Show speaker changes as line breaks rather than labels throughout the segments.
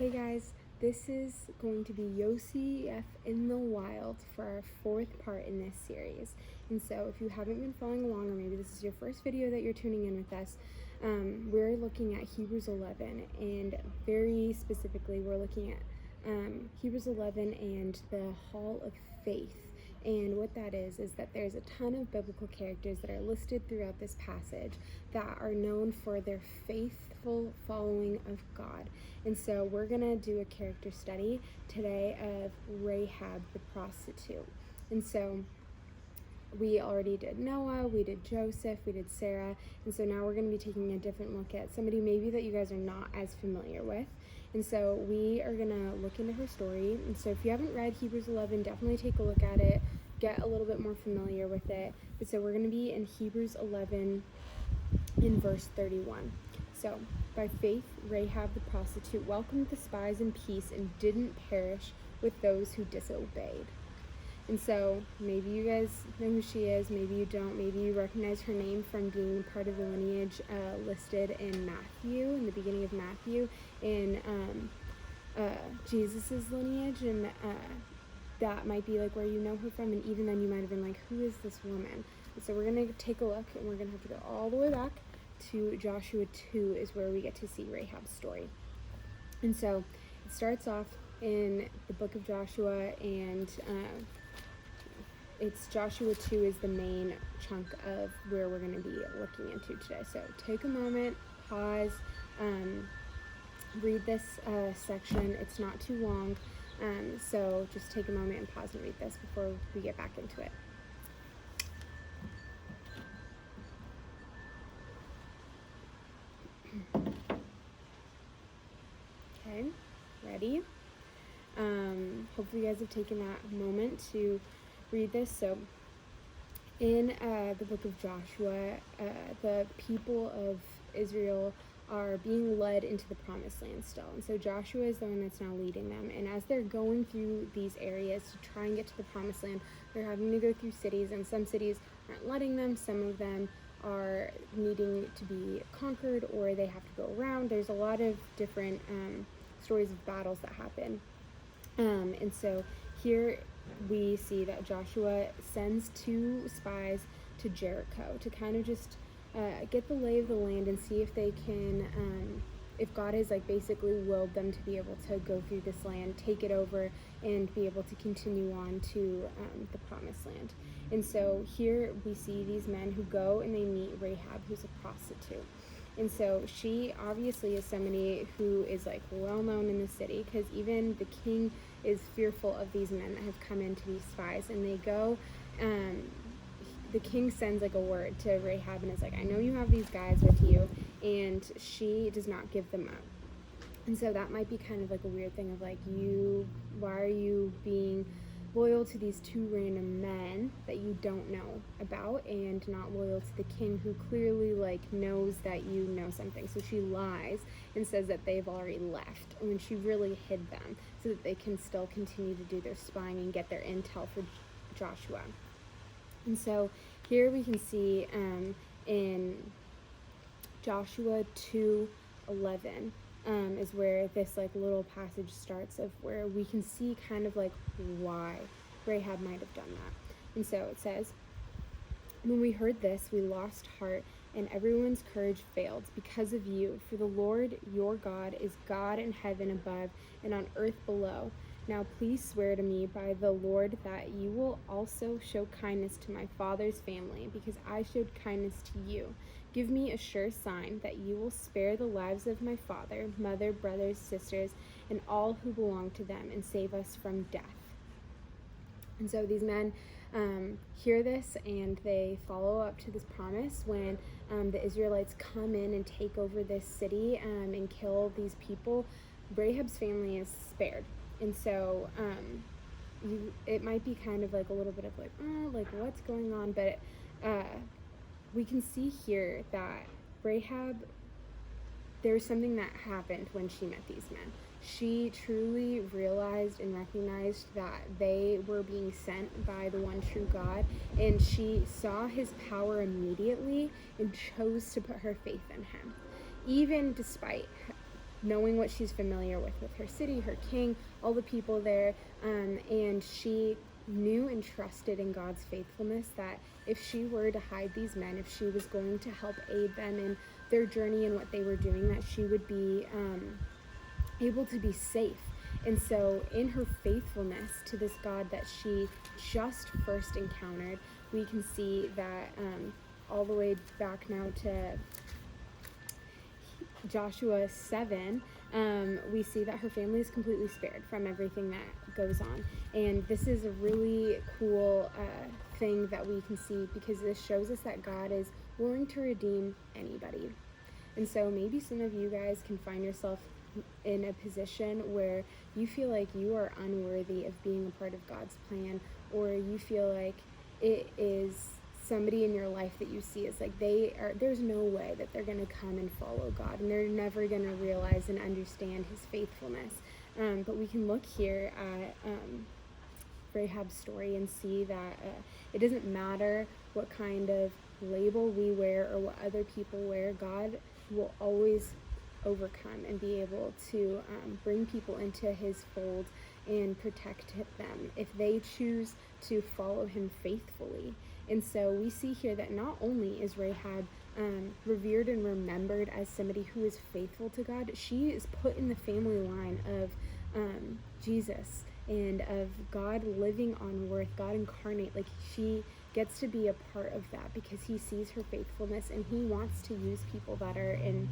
Hey guys, this is going to be YOCF In The Wild for our fourth part in this series. And so if you haven't been following along, or maybe this is your first video that you're tuning in with us, we're looking at Hebrews 11, and very specifically we're looking at Hebrews 11 and the Hall of Faith. And what that is that there's a ton of biblical characters that are listed throughout this passage that are known for their faithful following of God. And so we're going to do a character study today of Rahab the prostitute. And so we already did Noah, we did Joseph, we did Sarah, and so now we're going to be taking a different look at somebody maybe that you guys are not as familiar with. And so we are going to look into her story. And so if you haven't read Hebrews 11, definitely take a look at it, get a little bit more familiar with it. But so we're going to be in Hebrews 11 in verse 31. So, by faith, Rahab the prostitute welcomed the spies in peace and didn't perish with those who disobeyed. And so maybe you guys know who she is, maybe you don't, maybe you recognize her name from being part of the lineage listed in Matthew, in the beginning of Matthew, in Jesus's lineage, and that might be like where you know her from, and even then you might have been like, who is this woman? And so we're going to take a look, and we're going to have to go all the way back to Joshua 2 is where we get to see Rahab's story. And so it starts off in the book of Joshua, and it's Joshua 2 is the main chunk of where we're going to be looking into today. So take a moment, pause, read this section. It's not too long, so just take a moment and pause and read this before we get back into it. Okay, ready? Hopefully you guys have taken that moment to read this. So in the book of Joshua, the people of Israel are being led into the promised land still. And so Joshua is the one that's now leading them. And as they're going through these areas to try and get to the promised land, they're having to go through cities, and some cities aren't letting them. Some of them are needing to be conquered, or they have to go around. There's a lot of different stories of battles that happen. And so here we see that Joshua sends 2 spies to Jericho to kind of just get the lay of the land and see if they can, if God has like basically willed them to be able to go through this land, take it over, and be able to continue on to the promised land. And so here we see these men who go and they meet Rahab, who's a prostitute. And so she obviously is somebody who is like well known in the city, because even the king is fearful of these men that have come into these spies. And they go, the king sends like a word to Rahab and is like, I know you have these guys with you, and she does not give them up. And so that might be kind of like a weird thing of like, why are you being loyal to these 2 random men that you don't know about, and not loyal to the king, who clearly like knows that you know something. So she lies and says that they've already left when she really hid them so that they can still continue to do their spying and get their intel for Joshua. And so here we can see in Joshua 2:11 is where this like little passage starts, of where we can see kind of like why Rahab might have done that. And so it says, when we heard this, we lost heart, and everyone's courage failed because of you. For the Lord your God is God in heaven above and on earth below. Now please swear to me by the Lord that you will also show kindness to my father's family, because I showed kindness to you. Give me a sure sign that you will spare the lives of my father, mother, brothers, sisters, and all who belong to them, and save us from death. And so these men hear this, and they follow up to this promise when the Israelites come in and take over this city and kill these people. Rahab's family is spared. And so it might be kind of like a little bit of like what's going on, but we can see here that Rahab, there's something that happened when she met these men. She truly realized and recognized that they were being sent by the one true God, and she saw his power immediately and chose to put her faith in him, even despite knowing what she's familiar with her city, her king, all the people there, and she knew and trusted in God's faithfulness, that if she were to hide these men, if she was going to help aid them in their journey and what they were doing, that she would be able to be safe. And so in her faithfulness to this God that she just first encountered, we can see that all the way back now to Joshua 7, we see that her family is completely spared from everything that goes on. And this is a really cool thing that we can see, because this shows us that God is willing to redeem anybody. And so maybe some of you guys can find yourself in a position where you feel like you are unworthy of being a part of God's plan, or you feel like it is somebody in your life that you see is like there's no way that they're going to come and follow God, and they're never going to realize and understand his faithfulness. But we can look here at Rahab's story and see that it doesn't matter what kind of label we wear or what other people wear, God will always overcome and be able to bring people into his fold and protect them if they choose to follow him faithfully. And so we see here that not only is Rahab revered and remembered as somebody who is faithful to God, she is put in the family line of Jesus and of God living on earth, God incarnate. Like, she gets to be a part of that because he sees her faithfulness, and he wants to use people that are in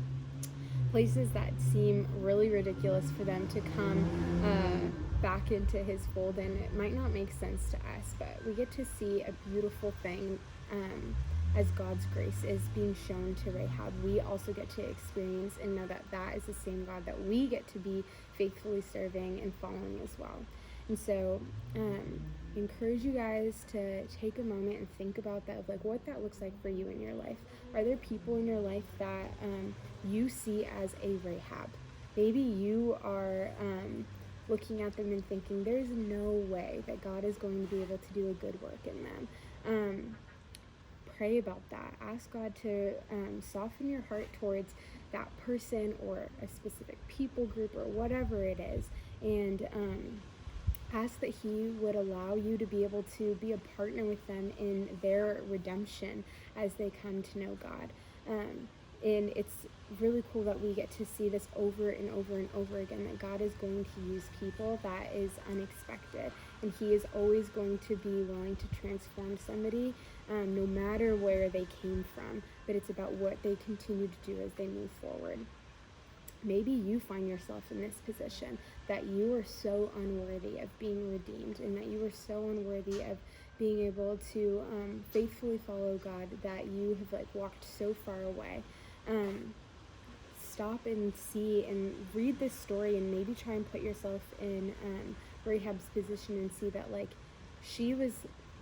places that seem really ridiculous for them to come back into his fold. And it might not make sense to us, but we get to see a beautiful thing as God's grace is being shown to Rahab. We also get to experience and know that that is the same God that we get to be faithfully serving and following as well. And so I encourage you guys to take a moment and think about that, of like what that looks like for you in your life. Are there people in your life that you see as a Rahab? Maybe you are looking at them and thinking, there's no way that God is going to be able to do a good work in them. Pray about that. Ask God to soften your heart towards that person or a specific people group or whatever it is, and ask that he would allow you to be able to be a partner with them in their redemption as they come to know God. And it's really cool that we get to see this over and over and over again, that God is going to use people that is unexpected, and he is always going to be willing to transform somebody, no matter where they came from, but it's about what they continue to do as they move forward. Maybe you find yourself in this position, that you are so unworthy of being redeemed, and that you are so unworthy of being able to faithfully follow God, that you have walked so far away. Stop and see and read this story, and maybe try and put yourself in Rahab's position and see that she was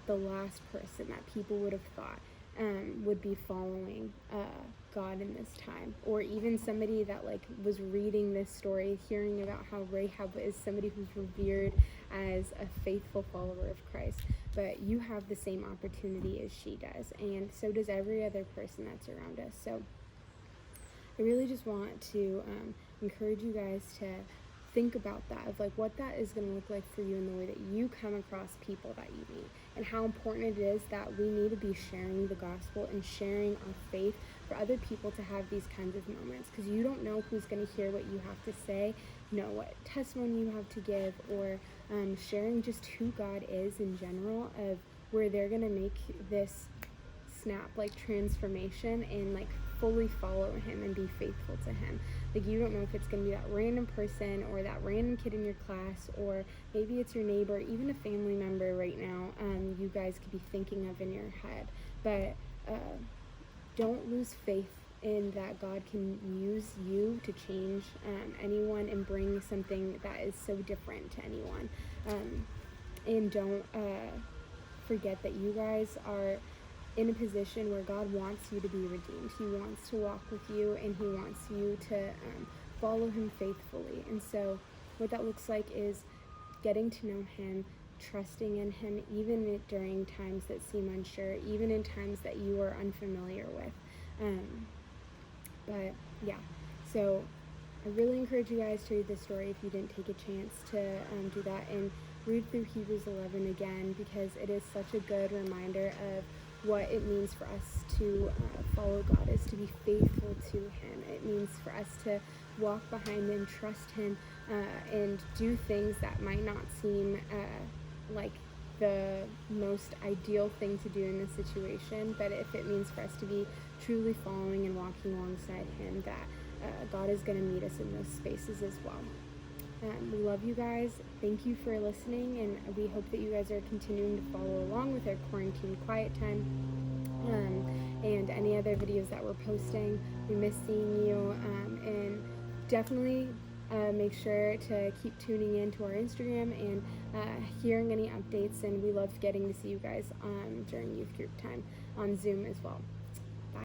the last person that people would have thought would be following God in this time, or even somebody that was reading this story, hearing about how Rahab is somebody who's revered as a faithful follower of Christ. But you have the same opportunity as she does, and so does every other person that's around us. So I really just want to encourage you guys to think about that, of what that is going to look like for you in the way that you come across people that you meet, and how important it is that we need to be sharing the gospel and sharing our faith for other people to have these kinds of moments, because you don't know who's going to hear what you have to say, what testimony you have to give, or sharing just who God is in general, of where they're going to make this snap transformation and fully follow him and be faithful to him. You don't know if it's going to be that random person or that random kid in your class, or maybe it's your neighbor, even a family member right now you guys could be thinking of in your head. But don't lose faith in that God can use you to change anyone and bring something that is so different to anyone. And don't forget that you guys are in a position where God wants you to be redeemed. He wants to walk with you, and he wants you to follow him faithfully. And so what that looks like is getting to know him, trusting in him, even during times that seem unsure, even in times that you are unfamiliar with. But yeah, so I really encourage you guys to read this story if you didn't take a chance to do that, and read through Hebrews 11 again, because it is such a good reminder of what it means for us to follow God, is to be faithful to Him. It means for us to walk behind Him, trust Him, and do things that might not seem like the most ideal thing to do in this situation, but if it means for us to be truly following and walking alongside Him, that God is going to meet us in those spaces as well. We love you guys. Thank you for listening, and we hope that you guys are continuing to follow along with our quarantine quiet time and any other videos that we're posting. We miss seeing you, and definitely make sure to keep tuning in to our Instagram and hearing any updates, and we love getting to see you guys during youth group time on Zoom as well.